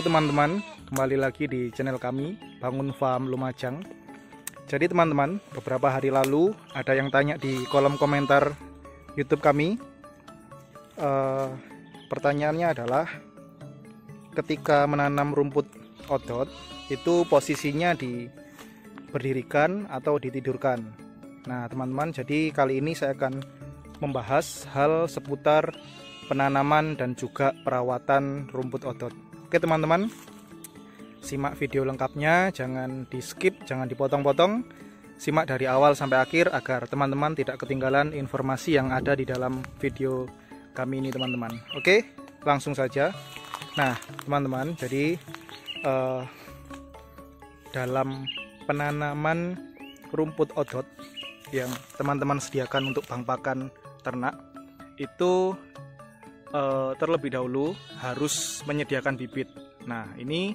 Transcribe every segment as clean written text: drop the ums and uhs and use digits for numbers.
teman-teman, kembali lagi di channel kami Bangun Farm Lumajang. Jadi teman-teman, beberapa hari lalu ada yang tanya di kolom komentar YouTube kami. Pertanyaannya adalah, ketika menanam rumput odot itu posisinya diberdirikan atau ditidurkan. Nah teman-teman, jadi kali ini saya akan membahas hal seputar penanaman dan juga perawatan rumput odot. Oke teman-teman, simak video lengkapnya, jangan di skip, jangan dipotong-potong. Simak dari awal sampai akhir agar teman-teman tidak ketinggalan informasi yang ada di dalam video kami ini teman-teman. Oke, langsung saja. Nah teman-teman, jadi dalam penanaman rumput odot yang teman-teman sediakan untuk bank pakan ternak itu terlebih dahulu harus menyediakan bibit. Nah ini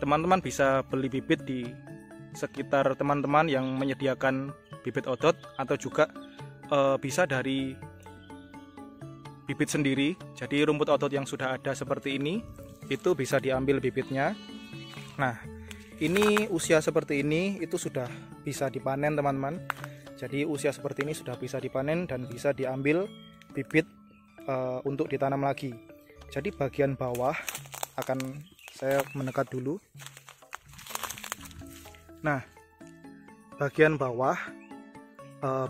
teman-teman bisa beli bibit di sekitar teman-teman yang menyediakan bibit odot, atau juga bisa dari bibit sendiri. Jadi rumput odot yang sudah ada seperti ini itu bisa diambil bibitnya. Nah ini usia seperti ini itu sudah bisa dipanen teman-teman. Jadi usia seperti ini sudah bisa dipanen dan bisa diambil bibit untuk ditanam lagi. Jadi bagian bawah akan saya mendekat dulu. Nah bagian bawah,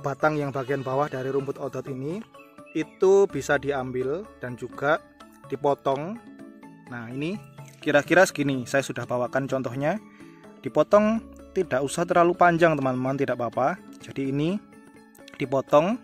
batang yang bagian bawah dari rumput odot ini itu bisa diambil dan juga dipotong. Nah ini kira-kira segini, saya sudah bawakan contohnya. Dipotong tidak usah terlalu panjang teman-teman, tidak apa-apa. Jadi ini dipotong,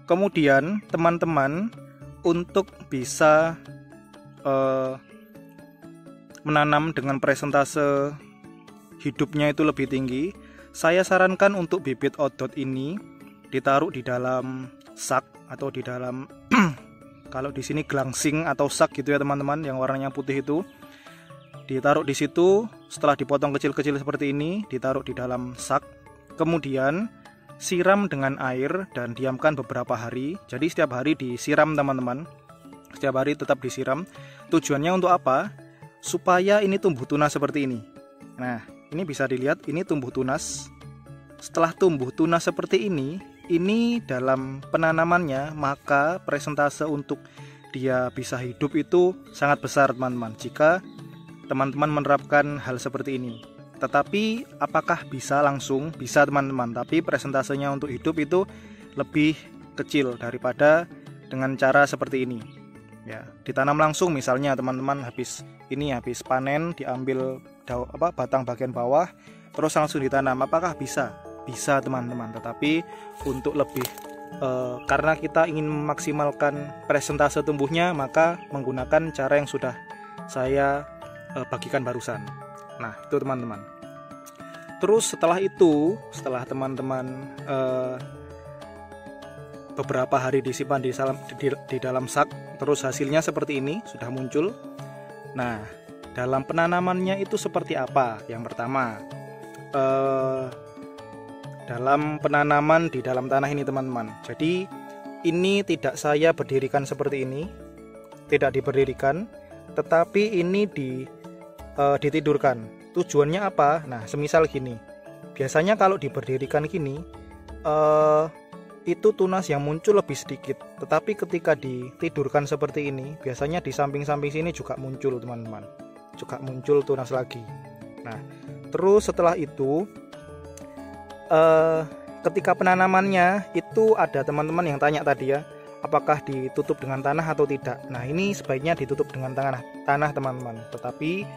kemudian teman-teman untuk bisa menanam dengan presentase hidupnya itu lebih tinggi, saya sarankan untuk bibit odot ini ditaruh di dalam sak atau di dalam kalau di sini gelangsing atau sak gitu ya teman-teman, yang warnanya putih itu ditaruh di situ. Setelah dipotong kecil-kecil seperti ini, ditaruh di dalam sak, kemudian siram dengan air dan diamkan beberapa hari. Jadi setiap hari disiram teman-teman, setiap hari tetap disiram. Tujuannya untuk apa? Supaya ini tumbuh tunas seperti ini. Nah ini bisa dilihat, ini tumbuh tunas. Setelah tumbuh tunas seperti ini dalam penanamannya, maka presentase untuk dia bisa hidup itu sangat besar teman-teman, jika teman-teman menerapkan hal seperti ini. Tetapi apakah bisa langsung? Bisa teman-teman, tapi presentasenya untuk hidup itu lebih kecil daripada dengan cara seperti ini. Ya, ditanam langsung, misalnya teman-teman habis panen, diambil batang bagian bawah, terus langsung ditanam. Apakah bisa? Bisa teman-teman, tetapi untuk lebih karena kita ingin memaksimalkan presentase tumbuhnya, maka menggunakan cara yang sudah saya bagikan barusan. Nah itu teman-teman. Terus setelah teman-teman beberapa hari disimpan di dalam sak, terus hasilnya seperti ini sudah muncul. Nah dalam penanamannya itu seperti apa? Yang pertama, dalam penanaman di dalam tanah ini teman-teman, jadi ini tidak saya berdirikan seperti ini, tidak diberdirikan, tetapi ini ditidurkan. Tujuannya apa? Nah semisal gini, biasanya kalau diberdirikan gini itu tunas yang muncul lebih sedikit, tetapi ketika ditidurkan seperti ini, biasanya di samping-samping sini juga muncul teman-teman, juga muncul tunas lagi. Nah terus setelah itu ketika penanamannya itu ada teman-teman yang tanya tadi ya, apakah ditutup dengan tanah atau tidak. Nah ini sebaiknya ditutup dengan tanah teman-teman, tetapi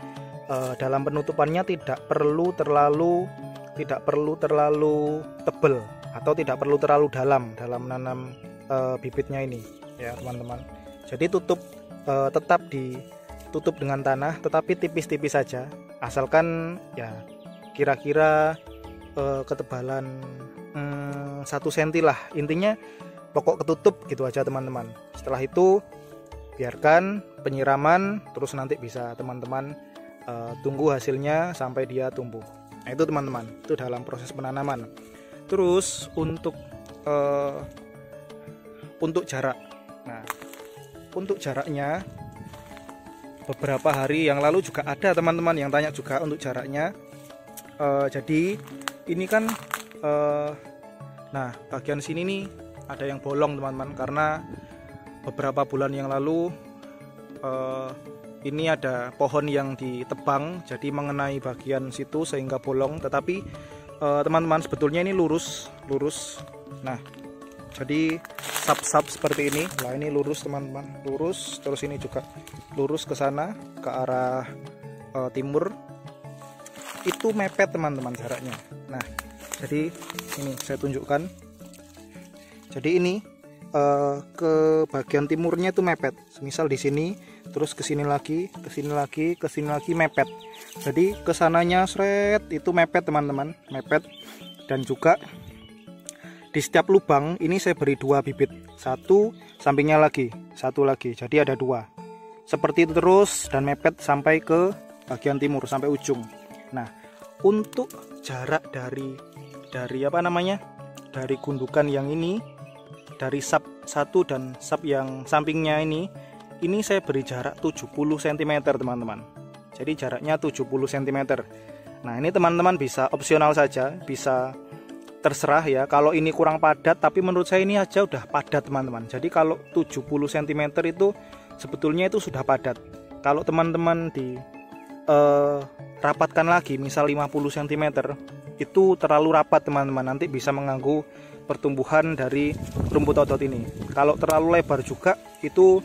dalam penutupannya tidak perlu terlalu tebal atau tidak perlu terlalu dalam menanam bibitnya ini ya teman-teman. Jadi tetap ditutup dengan tanah, tetapi tipis-tipis saja, asalkan ya kira-kira ketebalan 1 cm lah, intinya pokok ketutup gitu aja teman-teman. Setelah itu biarkan penyiraman, terus nanti bisa teman-teman tunggu hasilnya sampai dia tumbuh. Nah itu teman-teman, itu dalam proses penanaman. Terus untuk jarak, nah untuk jaraknya beberapa hari yang lalu juga ada teman-teman yang tanya juga untuk jaraknya. Jadi ini kan nah bagian sini nih ada yang bolong teman-teman, karena beberapa bulan yang lalu ini ada pohon yang ditebang, jadi mengenai bagian situ sehingga bolong. Tetapi teman-teman sebetulnya ini lurus. Nah, jadi sap-sap seperti ini. Nah, ini lurus teman-teman, lurus. Terus ini juga lurus ke sana, ke arah timur. Itu mepet teman-teman jaraknya. Nah, jadi ini saya tunjukkan. Jadi ini ke bagian timurnya itu mepet. Misal di sini, terus ke sini lagi, ke sini lagi, ke sini lagi mepet. Jadi kesananya seret itu mepet teman-teman, mepet. Dan juga di setiap lubang ini saya beri 2 bibit, satu sampingnya lagi, satu lagi. Jadi ada 2. Seperti itu terus dan mepet sampai ke bagian timur, sampai ujung. Nah, untuk jarak dari apa namanya? Dari gundukan yang ini, dari sap 1 dan sap yang sampingnya ini saya beri jarak 70 cm teman-teman. Jadi jaraknya 70 cm. Nah, ini teman-teman bisa opsional saja, bisa terserah ya. Kalau ini kurang padat, tapi menurut saya ini aja udah padat teman-teman. Jadi kalau 70 cm itu sebetulnya itu sudah padat. Kalau teman-teman di rapatkan lagi, misal 50 cm, itu terlalu rapat teman-teman, nanti bisa mengganggu pertumbuhan dari rumput odot ini. Kalau terlalu lebar juga itu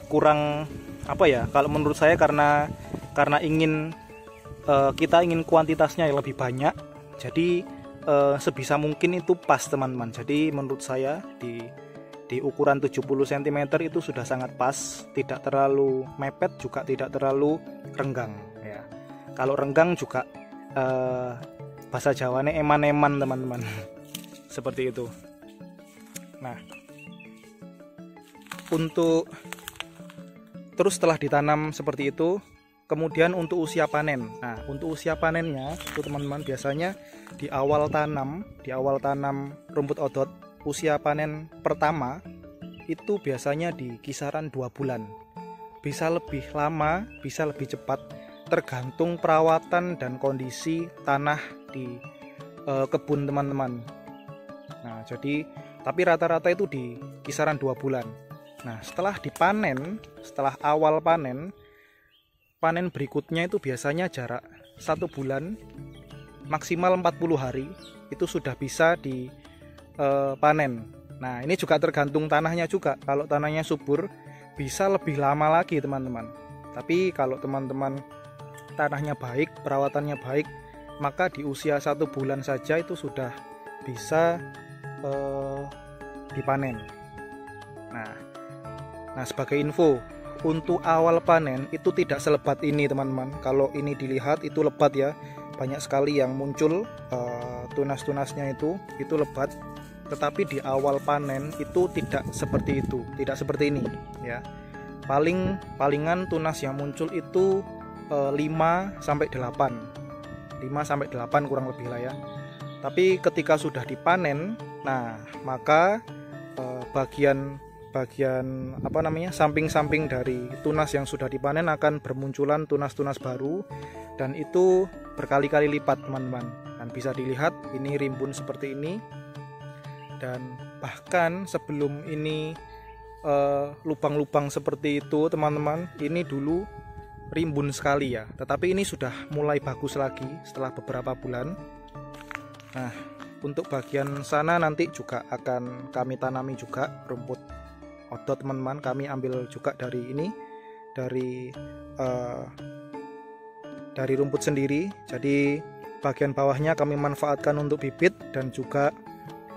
kurang apa ya, kalau menurut saya karena ingin kita ingin kuantitasnya yang lebih banyak, jadi sebisa mungkin itu pas teman-teman. Jadi menurut saya di ukuran 70 cm itu sudah sangat pas, tidak terlalu mepet juga tidak terlalu renggang ya. Kalau renggang juga bahasa Jawanya eman-eman teman-teman. Seperti itu. Nah, untuk terus setelah ditanam seperti itu, kemudian untuk usia panen. Nah, untuk usia panennya itu teman-teman biasanya di awal tanam rumput odot, usia panen pertama itu biasanya di kisaran 2 bulan. Bisa lebih lama, bisa lebih cepat, tergantung perawatan dan kondisi tanah di kebun teman-teman. Nah, jadi tapi rata-rata itu di kisaran 2 bulan. Nah, setelah dipanen, setelah awal panen berikutnya itu biasanya jarak 1 bulan, maksimal 40 hari itu sudah bisa dipanen. Nah, ini juga tergantung tanahnya juga. Kalau tanahnya subur bisa lebih lama lagi teman-teman. Tapi kalau teman-teman tanahnya baik, perawatannya baik, maka di usia 1 bulan saja itu sudah bisa dipanen. Nah, sebagai info, untuk awal panen itu tidak selebat ini teman-teman. Kalau ini dilihat itu lebat ya, banyak sekali yang muncul tunas-tunasnya itu lebat. Tetapi di awal panen itu tidak seperti itu, tidak seperti ini ya. Palingan tunas yang muncul itu 5 sampai 8 kurang lebih lah ya. Tapi ketika sudah dipanen, nah maka bagian apa namanya, samping-samping dari tunas yang sudah dipanen akan bermunculan tunas-tunas baru, dan itu berkali-kali lipat teman-teman. Dan bisa dilihat ini rimbun seperti ini, dan bahkan sebelum ini lubang-lubang seperti itu teman-teman, ini dulu rimbun sekali ya, tetapi ini sudah mulai bagus lagi setelah beberapa bulan. Nah, untuk bagian sana nanti juga akan kami tanami juga rumput odot teman-teman. Kami ambil juga dari ini, dari rumput sendiri. Jadi bagian bawahnya kami manfaatkan untuk bibit, dan juga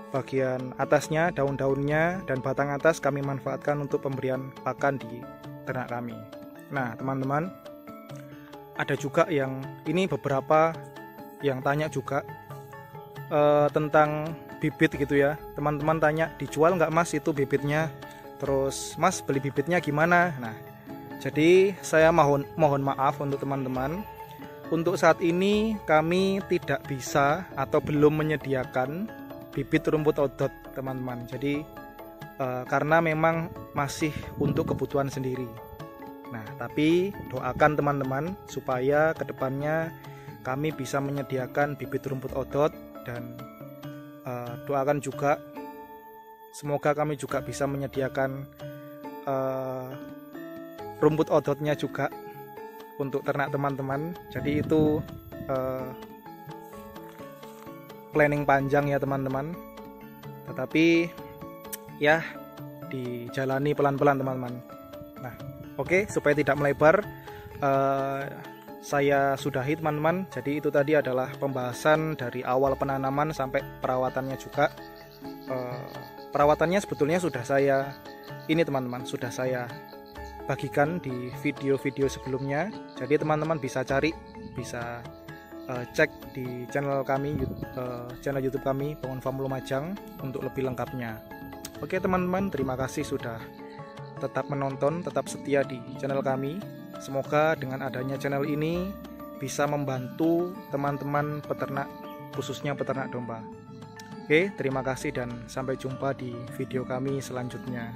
bagian atasnya, daun-daunnya dan batang atas kami manfaatkan untuk pemberian pakan di ternak kami. Nah teman-teman, ada juga yang ini beberapa yang tanya juga tentang bibit gitu ya. Teman-teman tanya, dijual nggak mas itu bibitnya, terus mas beli bibitnya gimana? Nah, jadi saya mohon maaf untuk teman-teman, untuk saat ini kami tidak bisa atau belum menyediakan bibit rumput odot teman-teman. Jadi karena memang masih untuk kebutuhan sendiri. Nah, tapi doakan teman-teman supaya kedepannya kami bisa menyediakan bibit rumput odot, dan doakan juga semoga kami juga bisa menyediakan rumput odotnya juga untuk ternak teman-teman. Jadi itu planning panjang ya teman-teman, tetapi ya dijalani pelan-pelan teman-teman. Nah, oke, supaya tidak melebar, saya sudahi teman-teman. Jadi itu tadi adalah pembahasan dari awal penanaman sampai perawatannya juga. Perawatannya sebetulnya sudah saya teman-teman, sudah saya bagikan di video-video sebelumnya. Jadi teman-teman bisa cari, bisa cek di channel kami, channel YouTube kami Bangun Farm Lumajang untuk lebih lengkapnya. Oke teman-teman, terima kasih sudah tetap menonton, tetap setia di channel kami. Semoga dengan adanya channel ini bisa membantu teman-teman peternak, khususnya peternak domba. Oke, terima kasih dan sampai jumpa di video kami selanjutnya.